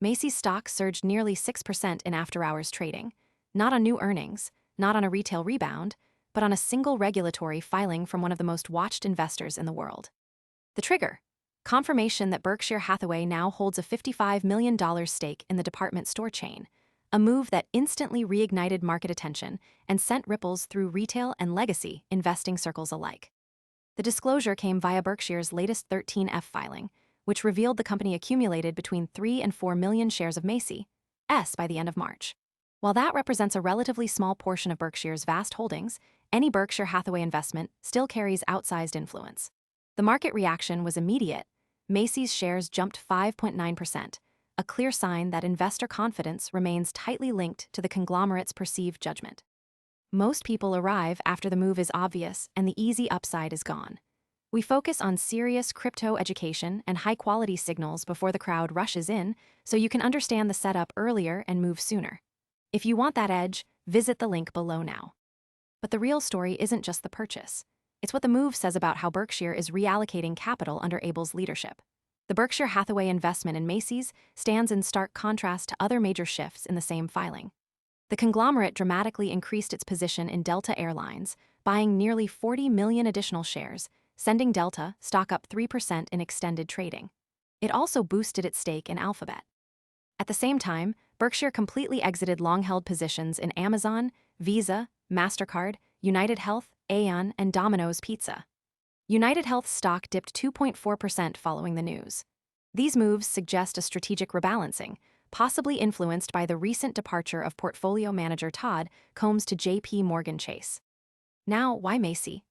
Macy's stock surged nearly 6% in after-hours trading, not on new earnings, not on a retail rebound, but on a single regulatory filing from one of the most watched investors in the world. The trigger: confirmation that Berkshire Hathaway now holds a $55 million stake in the department store chain, a move that instantly reignited market attention and sent ripples through retail and legacy investing circles alike. The disclosure came via Berkshire's latest 13F filing, which revealed the company accumulated between 3 and 4 million shares of Macy's by the end of March. While that represents a relatively small portion of Berkshire's vast holdings, any Berkshire Hathaway investment still carries outsized influence. The market reaction was immediate. Macy's shares jumped 5.9%, a clear sign that investor confidence remains tightly linked to the conglomerate's perceived judgment. Most people arrive after the move is obvious and the easy upside is gone. We focus on serious crypto education and high-quality signals before the crowd rushes in, so you can understand the setup earlier and move sooner. If you want that edge, visit the link below now. But the real story isn't just the purchase. It's what the move says about how Berkshire is reallocating capital under Abel's leadership. The Berkshire Hathaway investment in Macy's stands in stark contrast to other major shifts in the same filing. The conglomerate dramatically increased its position in Delta Airlines, buying nearly 40 million additional shares, sending Delta stock up 3% in extended trading. It also boosted its stake in Alphabet. At the same time, Berkshire completely exited long-held positions in Amazon, Visa, MasterCard, United Health, Aon, and Domino's Pizza. United Health's stock dipped 2.4% following the news. These moves suggest a strategic rebalancing, possibly influenced by the recent departure of portfolio manager Todd Combs to J.P. Morgan Chase. Now, why Macy's?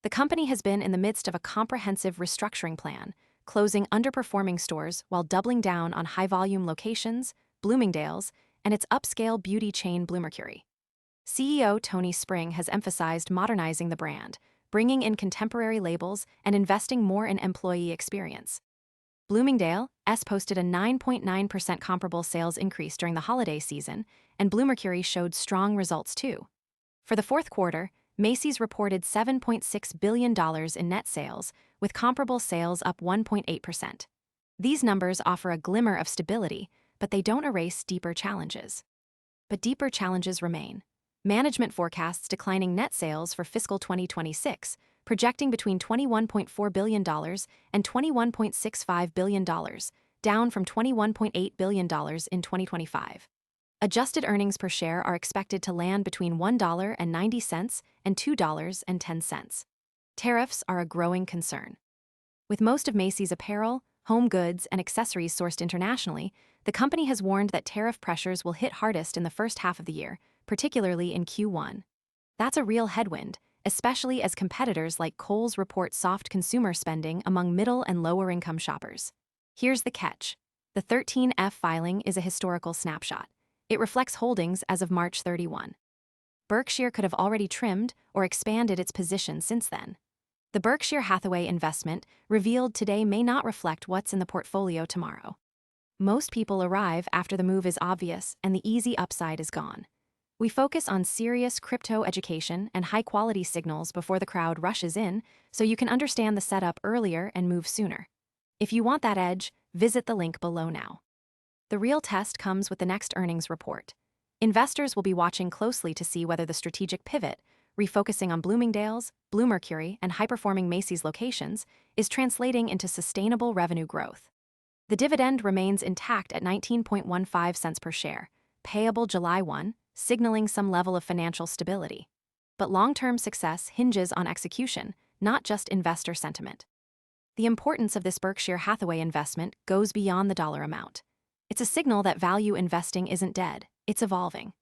The company has been in the midst of a comprehensive restructuring plan, closing underperforming stores while doubling down on high-volume locations, Bloomingdale's, and its upscale beauty chain Bluemercury. CEO Tony Spring has emphasized modernizing the brand, bringing in contemporary labels and investing more in employee experience. Bloomingdale's posted a 9.9% comparable sales increase during the holiday season, and Bluemercury showed strong results too. For the fourth quarter, Macy's reported $7.6 billion in net sales, with comparable sales up 1.8%. These numbers offer a glimmer of stability, but they don't erase deeper challenges. But deeper challenges remain. Management forecasts declining net sales for fiscal 2026, projecting between $21.4 billion and $21.65 billion, down from $21.8 billion in 2025. Adjusted earnings per share are expected to land between $1.90 and $2.10. Tariffs are a growing concern. With most of Macy's apparel, home goods, and accessories sourced internationally, the company has warned that tariff pressures will hit hardest in the first half of the year, particularly in Q1. That's a real headwind, especially as competitors like Kohl's report soft consumer spending among middle and lower-income shoppers. Here's the catch. The 13F filing is a historical snapshot. It reflects holdings as of March 31. Berkshire could have already trimmed or expanded its position since then. The Berkshire Hathaway investment revealed today may not reflect what's in the portfolio tomorrow. Most people arrive after the move is obvious and the easy upside is gone. We focus on serious crypto education and high-quality signals before the crowd rushes in, so you can understand the setup earlier and move sooner. If you want that edge, visit the link below now. The real test comes with the next earnings report. Investors will be watching closely to see whether the strategic pivot, refocusing on Bloomingdale's, Bluemercury, and high-performing Macy's locations, is translating into sustainable revenue growth. The dividend remains intact at 19.15 cents per share, payable July 1, signaling some level of financial stability. But long-term success hinges on execution, not just investor sentiment. The importance of this Berkshire Hathaway investment goes beyond the dollar amount. It's a signal that value investing isn't dead, it's evolving.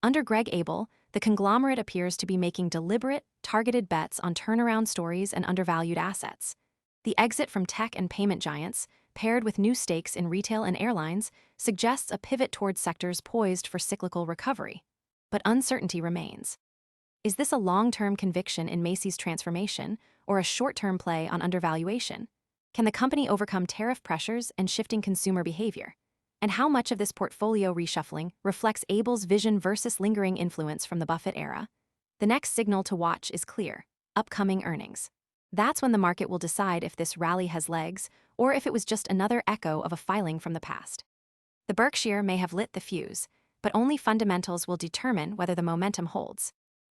Under Greg Abel, the conglomerate appears to be making deliberate, targeted bets on turnaround stories and undervalued assets. The exit from tech and payment giants, paired with new stakes in retail and airlines, suggests a pivot towards sectors poised for cyclical recovery. But uncertainty remains. Is this a long-term conviction in Macy's transformation, or a short-term play on undervaluation? Can the company overcome tariff pressures and shifting consumer behavior? And how much of this portfolio reshuffling reflects Abel's vision versus lingering influence from the Buffett era? The next signal to watch is clear: upcoming earnings. That's when the market will decide if this rally has legs, or if it was just another echo of a filing from the past. The Berkshire may have lit the fuse, but only fundamentals will determine whether the momentum holds.